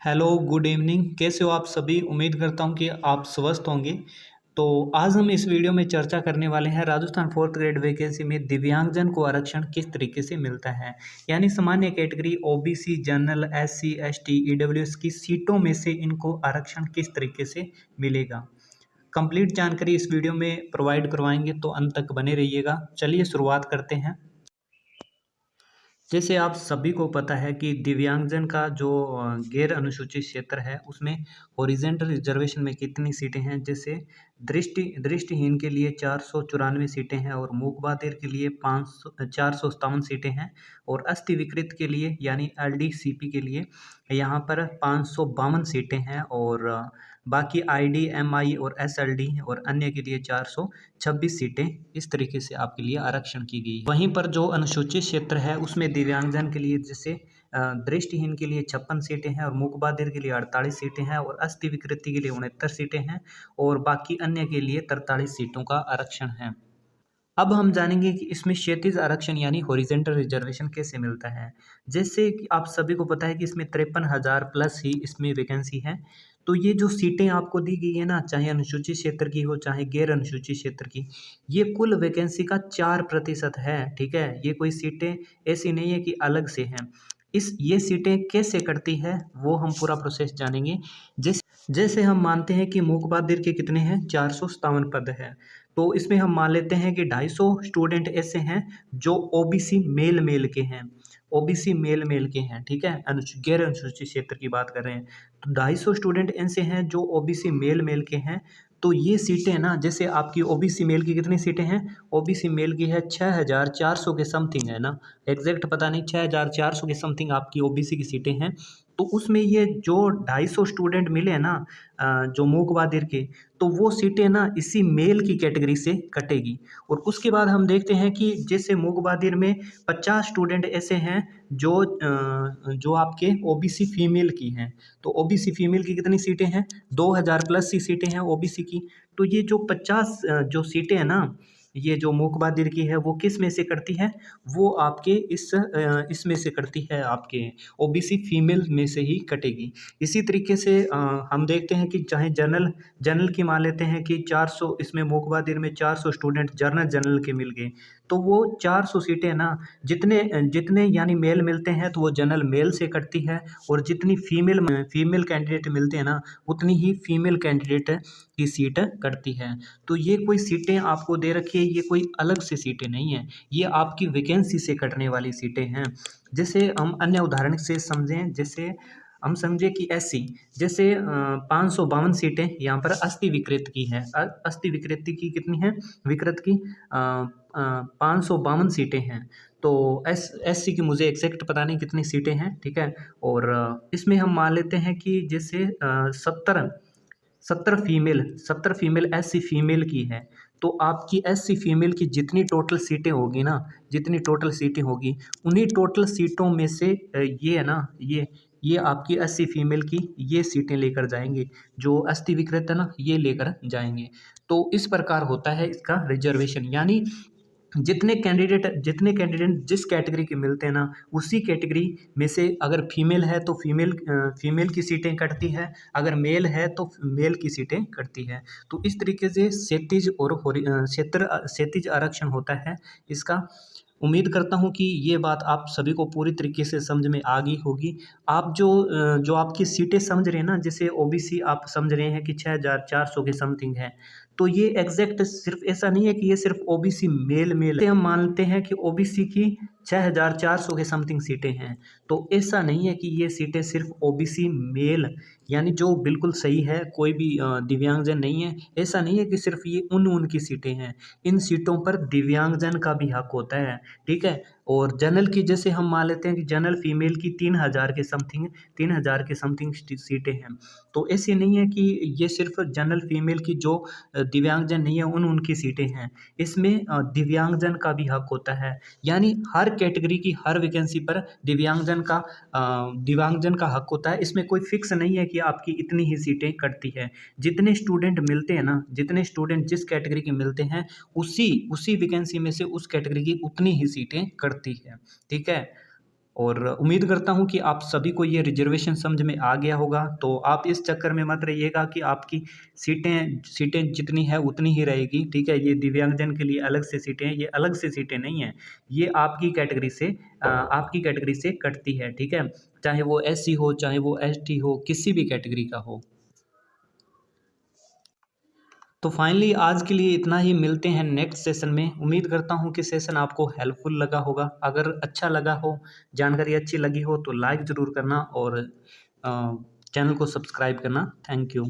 Hello, good evening. कैसे हो आप सभी? उम्मीद करता हूँ कि आप स्वस्थ होंगे। तो आज हम इस वीडियो में चर्चा करने वाले हैं राजस्थान फोर्थ ग्रेड वैकेंसी में दिव्यांगजन को आरक्षण किस तरीके से मिलता है। यानी सामान्य category OBC, general, SC, ST, EWS की सीटों में से इनको आरक्षण किस तरीके से मिलेगा। कंप्लीट जानकारी इस वीडियो में प्रोवाइड करवाएंगे, तो अंत तक बने रहिएगा। चलिए शुरुआत करते हैं। जैसे आप सभी को पता है कि दिव्यांगजन का जो गैर अनुसूचित क्षेत्र है उसमें हॉरिजेंटल रिजर्वेशन में कितनी सीटें हैं। जैसे दृष्टिहीन के लिए 494 सीटें हैं और मूकबधिर के लिए 457 सीटें हैं और अस्थि विकृत के लिए यानी एलडीसीपी के लिए यहाँ पर 552 सीटें हैं और बाकी आईडी, एमआई और एसएलडी और अन्य के लिए 426 सीटें इस तरीके से आपके लिए आरक्षण की गई है। वहीं पर जो अनुसूचित क्षेत्र है उसमें दिव्यांगजन के लिए जैसे दृष्टिहीन के लिए 56 सीटें हैं और मूकबधिर के लिए 48 सीटें हैं और अस्थि विकृति के लिए 69 सीटें हैं और बाकी अन्य के लिए 43 सीटों का आरक्षण है। अब हम जानेंगे कि इसमें क्षैतिज आरक्षण यानी हॉरिजेंटल रिजर्वेशन कैसे मिलता है। जैसे कि आप सभी को पता है कि इसमें 53,000 प्लस ही इसमें वैकेंसी है। तो ये जो सीटें आपको दी गई है ना, चाहे अनुसूचित क्षेत्र की हो चाहे गैर अनुसूचित क्षेत्र की, ये कुल वैकेंसी का 4% है। ठीक है, ये कोई सीटें ऐसी नहीं है कि अलग से हैं। ये सीटें कैसे कटती है वो हम पूरा प्रोसेस जानेंगे। जैसे हम मानते हैं कि मूकबधिर के कितने हैं, 457 पद है। तो इसमें हम मान लेते हैं कि 250 स्टूडेंट ऐसे हैं जो ओबीसी मेल मेल के हैं। ओबीसी मेल मेल के हैं, ठीक है, गैर अनुसूचित क्षेत्र की बात कर रहे हैं। तो 250 स्टूडेंट ऐसे हैं जो ओबीसी मेल मेल के हैं। तो ये सीटें ना, जैसे आपकी ओबीसी मेल की कितनी सीटें हैं, ओबीसी मेल की है 6,400 के समथिंग है ना, एग्जैक्ट पता नहीं, 6,400 के समथिंग आपकी ओबीसी की सीटें हैं। तो उसमें ये जो 250 स्टूडेंट मिले हैं ना, जो मूकबधिर के, तो वो सीटें ना इसी मेल की कैटेगरी से कटेगी। और उसके बाद हम देखते हैं कि जैसे मूकबधिर में 50 स्टूडेंट ऐसे हैं जो आपके ओबीसी फीमेल की हैं। तो ओबीसी फीमेल की कितनी सीटें हैं, 2000 प्लस सी सीटें हैं ओबीसी की। तो ये जो 50 जो सीटें हैं ना, ये जो मूकबधिर की है वो किस में से करती है, वो आपके इसमें से करती है, आपके ओबीसी फीमेल में से ही कटेगी। इसी तरीके से हम देखते हैं कि चाहे जनरल की मान लेते हैं कि 400, इसमें मूकबधिर में 400 स्टूडेंट जनरल के मिल गए। तो वो 400 सीटें ना, जितने जितने यानी मेल मिलते हैं तो वो जनरल मेल से कटती है और जितनी फीमेल कैंडिडेट मिलते हैं ना, उतनी ही फीमेल कैंडिडेट की सीट कटती है। तो ये कोई सीटें आपको दे रखी है, ये कोई अलग से सीटें नहीं है, ये आपकी वैकेंसी से कटने वाली सीटें हैं। जैसे हम अन्य उदाहरण से समझें, जैसे हम समझे कि एससी, जैसे 552 सीटें यहाँ पर अस्थि विकृत की है। अस्थि विकृति की कितनी है, विकृत की 552 सीटें हैं। तो एससी की मुझे एग्जैक्ट पता नहीं कितनी सीटें हैं, ठीक है। और इसमें हम मान लेते हैं कि जैसे 70 फीमेल एससी फीमेल की है। तो आपकी एससी फीमेल की जितनी टोटल सीटें होगी ना, जितनी टोटल सीटें होगी, उन्हीं टोटल सीटों में से ये है ना, ये आपकी एससी फीमेल की ये सीटें लेकर जाएंगे, जो अस्थि विकृत है ना, ये लेकर जाएंगे। तो इस प्रकार होता है इसका रिजर्वेशन। यानी जितने कैंडिडेट जिस कैटेगरी के मिलते हैं ना, उसी कैटेगरी में से अगर फीमेल है तो फीमेल की सीटें कटती है, अगर मेल है तो मेल की सीटें कटती है। तो इस तरीके से क्षैतिज आरक्षण होता है इसका। उम्मीद करता हूँ कि ये बात आप सभी को पूरी तरीके से समझ में आ गई होगी। आप जो आपकी सीटें समझ रहे हैं ना, जैसे ओबीसी आप समझ रहे हैं कि 6,400 के समथिंग है। तो ये एग्जैक्ट सिर्फ ऐसा नहीं है कि ये सिर्फ ओबीसी मेल हम मानते हैं कि ओबीसी की 6,400 के समथिंग सीटें हैं। तो ऐसा नहीं है कि ये सीटें सिर्फ ओबीसी मेल, यानी जो बिल्कुल सही है, कोई भी दिव्यांगजन नहीं है, ऐसा नहीं है कि सिर्फ ये उनकी सीटें हैं। इन सीटों पर दिव्यांगजन का भी हक होता है, ठीक है। और जनरल की जैसे हम मान लेते हैं कि जनरल फीमेल की 3,000 के समथिंग सीटें हैं। तो ऐसे नहीं है कि ये सिर्फ जनरल फीमेल की जो दिव्यांगजन नहीं है उनकी सीटें हैं। इसमें दिव्यांगजन का भी हक होता है। यानी हर कैटेगरी की हर वैकेंसी पर दिव्यांगजन का हक होता है। इसमें कोई फिक्स नहीं है कि आपकी इतनी ही सीटें कटती है। जितने स्टूडेंट मिलते हैं ना, जितने स्टूडेंट जिस कैटेगरी के मिलते हैं, उसी वैकेंसी में से उस कैटेगरी की उतनी ही सीटें कटती है, ठीक है। और उम्मीद करता हूँ कि आप सभी को ये रिजर्वेशन समझ में आ गया होगा। तो आप इस चक्कर में मत रहिएगा कि आपकी सीटें जितनी है उतनी ही रहेगी, ठीक है। ये दिव्यांगजन के लिए अलग से सीटें हैं, ये अलग से सीटें नहीं हैं, ये आपकी कैटेगरी से कटती है, ठीक है। चाहे वो SC हो, चाहे वो ST हो, किसी भी कैटेगरी का हो। तो फाइनली आज के लिए इतना ही, मिलते हैं नेक्स्ट सेशन में। उम्मीद करता हूँ कि सेशन आपको हेल्पफुल लगा होगा। अगर अच्छा लगा हो, जानकारी अच्छी लगी हो तो लाइक ज़रूर करना और चैनल को सब्सक्राइब करना। Thank you.